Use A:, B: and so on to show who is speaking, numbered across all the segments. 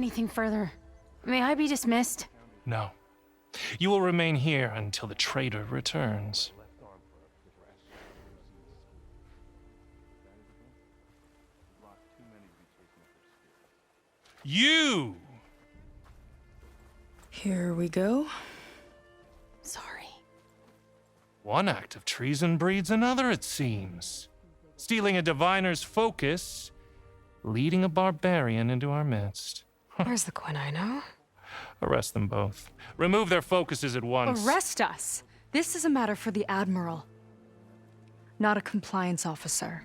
A: anything further. May I be dismissed?
B: No. You will remain here until the traitor returns. You!
C: Here we go.
A: Sorry.
B: One act of treason breeds another, it seems. Stealing a diviner's focus, leading a barbarian into our midst.
D: Where's the quinino?
B: Arrest them both. Remove their focuses at once.
C: Arrest us! This is a matter for the Admiral, not a compliance officer.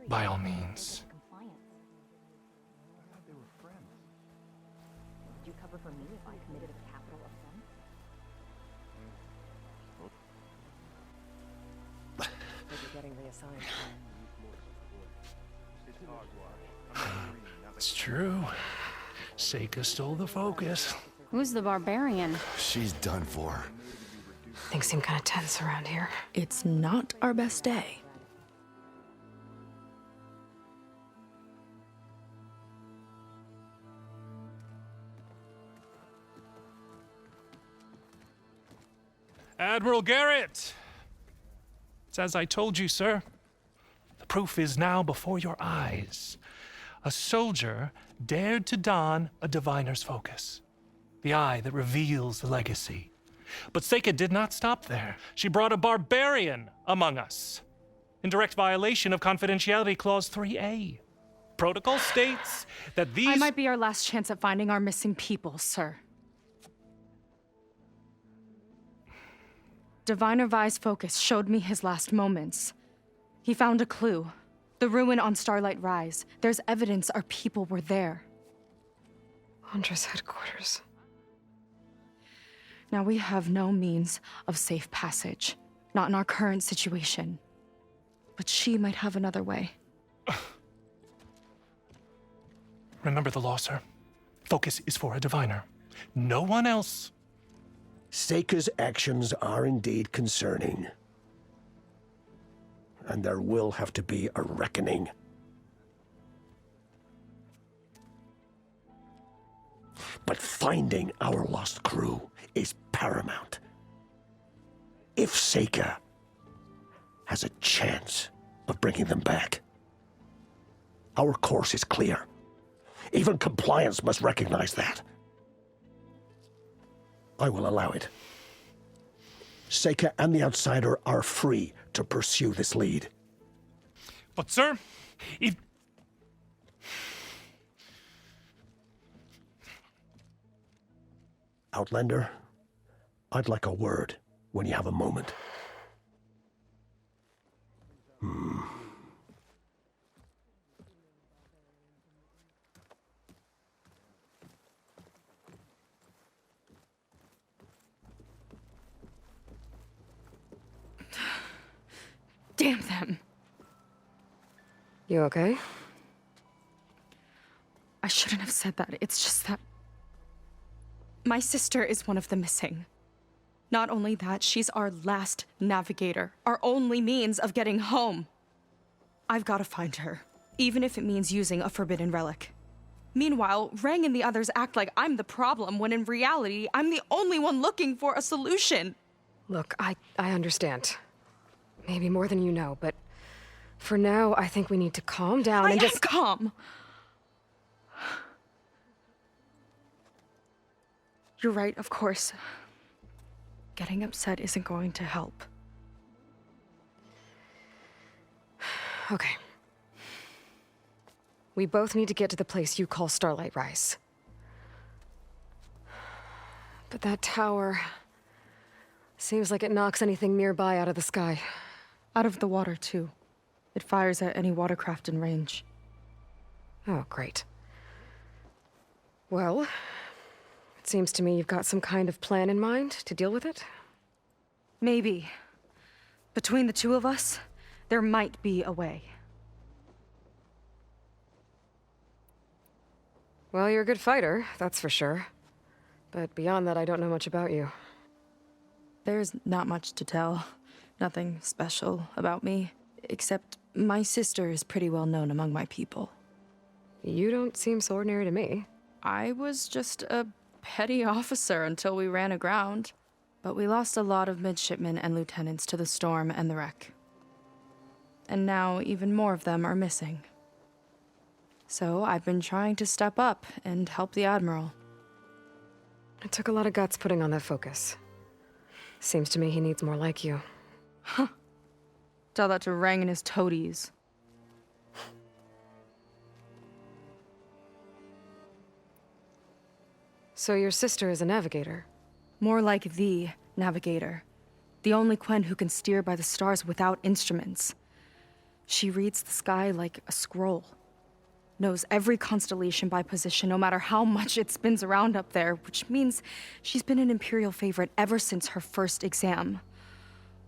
B: By all means.
E: Would you cover for me if I committed a capital offense? Maybe getting reassigned.
B: It's true. Seika stole the focus.
A: Who's the barbarian?
F: She's done for.
D: Things seem kind of tense around here.
C: It's not our best day.
B: Admiral Garrett! It's as I told you, sir. The proof is now before your eyes. A soldier dared to don a diviner's focus, the eye that reveals the legacy. But Seika did not stop there. She brought a barbarian among us, in direct violation of Confidentiality Clause 3A. Protocol states that these—
C: I might be our last chance at finding our missing people, sir. Diviner Vi's focus showed me his last moments. He found a clue. The ruin on Starlight Rise. There's evidence our people were there.
D: Huntress headquarters.
C: Now we have no means of safe passage. Not in our current situation. But she might have another way.
B: Remember the law, sir. Focus is for a diviner. No one else.
G: Seika's actions are indeed concerning. And there will have to be a reckoning. But finding our lost crew is paramount. If Seika has a chance of bringing them back, our course is clear. Even compliance must recognize that. I will allow it. Seika and the Outsider are free to pursue this lead.
B: But, sir, if...
G: Outlander, I'd like a word when you have a moment.
C: Damn them.
D: You okay?
C: I shouldn't have said that. It's just that my sister is one of the missing. Not only that, she's our last navigator, our only means of getting home. I've got to find her, even if it means using a forbidden relic. Meanwhile, Rang and the others act like I'm the problem, when in reality, I'm the only one looking for a solution.
D: Look, I understand. Maybe more than you know, but for now, I think we need to calm down and just—
C: calm. You're right, of course. Getting upset isn't going to help.
D: Okay. We both need to get to the place you call Starlight Rise. But that tower seems like it knocks anything nearby out of the sky.
C: Out of the water, too. It fires at any watercraft in range.
D: Oh, great. Well, it seems to me you've got some kind of plan in mind to deal with it.
C: Maybe. Between the two of us, there might be a way.
D: Well, you're a good fighter, that's for sure. But beyond that, I don't know much about you.
C: There's not much to tell. Nothing special about me, except My sister is pretty well known among my people.
D: You don't seem so ordinary to me.
C: I was just a petty officer until we ran aground. But we lost a lot of midshipmen and lieutenants to the storm and the wreck. And now even more of them are missing. So I've been trying to step up and help the Admiral.
D: It took a lot of guts putting on that focus. Seems to me he needs more like you.
C: Tell that to Rang and his toadies.
D: So your sister is a navigator?
C: More like the navigator. The only Quen who can steer by the stars without instruments. She reads the sky like a scroll. Knows every constellation by position, no matter how much it spins around up there, which means she's been an Imperial favorite ever since her first exam.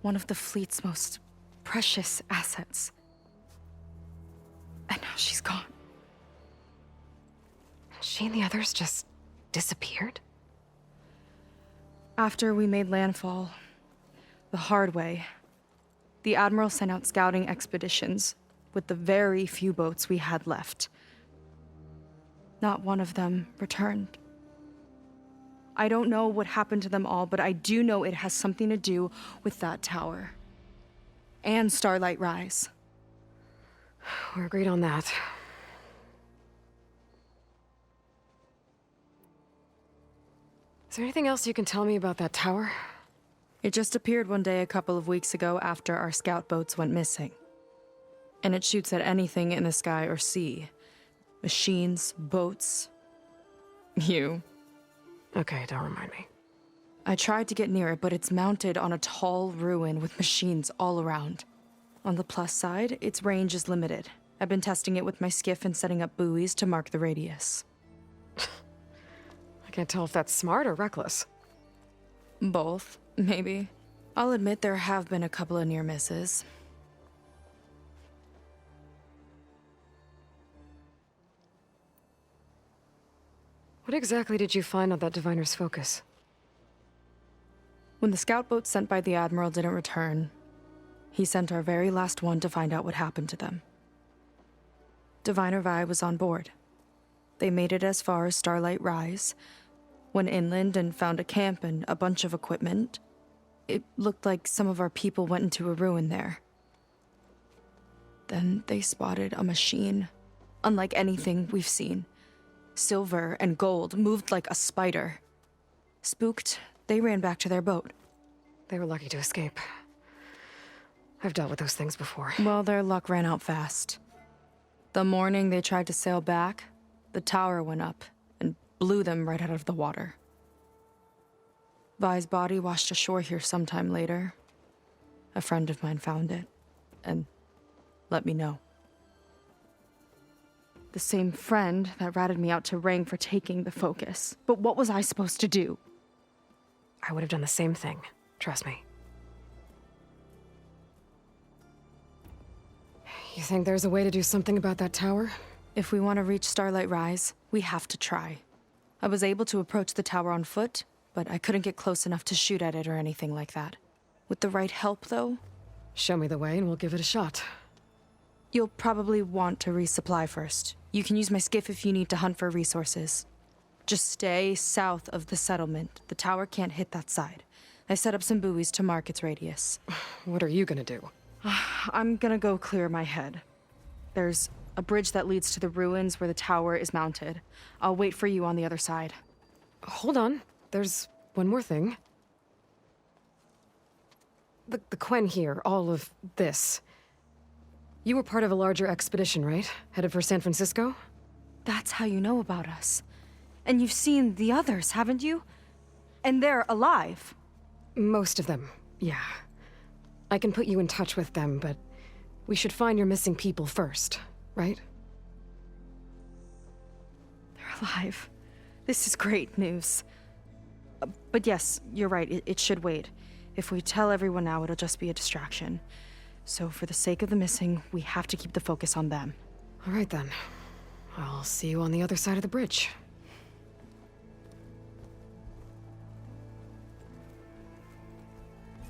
C: One of the fleet's most precious assets. And now she's gone.
D: She and the others just disappeared?
C: After we made landfall, the hard way, the Admiral sent out scouting expeditions with the very few boats we had left. Not one of them returned. I don't know what happened to them all, but I do know it has something to do with that tower. And Starlight Rise.
D: We're agreed on that. Is there anything else you can tell me about that tower?
C: It just appeared one day a couple of weeks ago after our scout boats went missing. And it shoots at anything in the sky or sea. Machines, boats. You.
D: Okay, don't remind me.
C: I tried to get near it, but it's mounted on a tall ruin with machines all around. On the plus side, its range is limited. I've been testing it with my skiff and setting up buoys to mark the radius.
D: I can't tell if that's smart or reckless.
C: Both, maybe. I'll admit there have been a couple of near misses.
D: What exactly did you find on that diviner's focus?
C: When the scout boat sent by the Admiral didn't return, he sent our very last one to find out what happened to them. Diviner Vi was on board. They made it as far as Starlight Rise, went inland and found a camp and a bunch of equipment. It looked like some of our people went into a ruin there. Then they spotted a machine, unlike anything we've seen. Silver and gold, moved like a spider. Spooked, they ran back to their boat.
D: They were lucky to escape. I've dealt with those things before.
C: Well, their luck ran out fast. The morning they tried to sail back, the tower went up and blew them right out of the water. Vi's body washed ashore here sometime later. A friend of mine found it and let me know. The same friend that ratted me out to Rang for taking the focus. But what was I supposed to do?
D: I would have done the same thing. Trust me. You think there's a way to do something about that tower?
C: If we want to reach Starlight Rise, we have to try. I was able to approach the tower on foot, but I couldn't get close enough to shoot at it or anything like that. With the right help, though,
D: Show me the way and we'll give it a shot.
C: you'll probably want to resupply first. You can use my skiff if you need to hunt for resources. Just stay south of the settlement. The tower can't hit that side. I set up some buoys to mark its radius.
D: What are you gonna do?
C: I'm gonna go clear my head. There's a bridge that leads to the ruins where the tower is mounted. I'll wait for you on the other side.
D: Hold on. There's one more thing. The Quen here, all of this. You were part of a larger expedition, right? Headed for San Francisco?
C: That's how you know about us. And you've seen the others, haven't you? And they're alive.
D: Most of them, yeah. I can put you in touch with them, but we should find your missing people first, right?
C: They're alive. This is great news. But yes, you're right, it should wait. If we tell everyone now, it'll just be a distraction. So for the sake of the missing, we have to keep the focus on them.
D: All right then. I'll see you on the other side of the bridge.